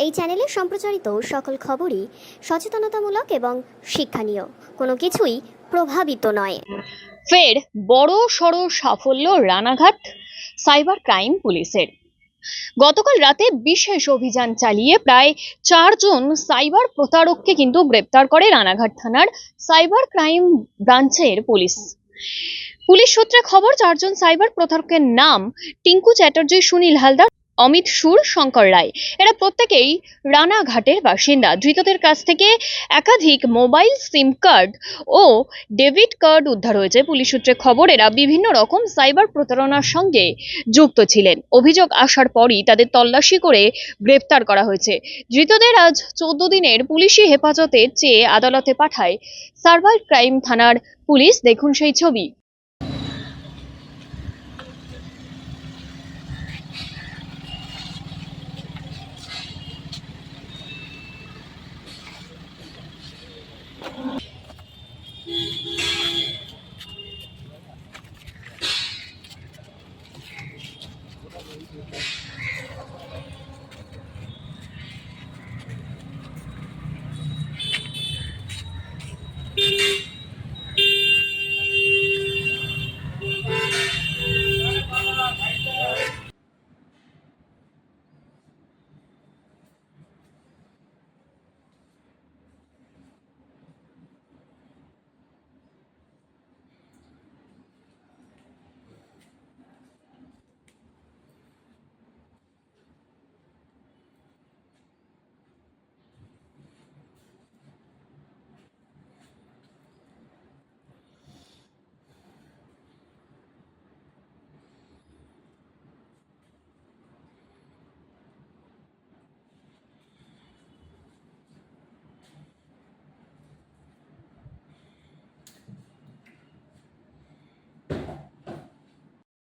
এই চ্যানেলে সম্প্রচারিত সকল খবরই সচেতনতামূলক এবং শিক্ষণীয়, কোনো কিছুই প্রভাবিত নয়। ফের বড় সড় সাফল্য রানাঘাট সাইবার ক্রাইম পুলিশের। গতকাল রাতে বিশেষ অভিযান চালিয়ে প্রায় 4 জন সাইবার প্রতারককে কিন্তু গ্রেপ্তার করে রানাঘাট থানার সাইবার ক্রাইম ব্রাঞ্চের পুলিশ। পুলিশ সূত্রে খবর, 4 জন সাইবার প্রতারকের নাম টিঙ্কু চ্যাটার্জি, সুনীল হালদার, অমিত সুর, শঙ্কর রায়। এরা প্রত্যেকেই রানাঘাটের বাসিন্দা। ধৃতদের কাছ থেকে একাধিক মোবাইল সিম কার্ড ও ডেবিট কার্ড উদ্ধার হয়েছে। পুলিশ সূত্রে খবর, এরা বিভিন্ন রকম সাইবার প্রতারণার সঙ্গে যুক্ত ছিলেন। অভিযোগ আসার পরই তাদের তল্লাশি করে গ্রেপ্তার করা হয়েছে। ধৃতদের আজ 14 দিনের পুলিশি হেফাজতে চেয়ে আদালতে পাঠায় সাইবার ক্রাইম থানার পুলিশ। দেখুন সেই ছবি।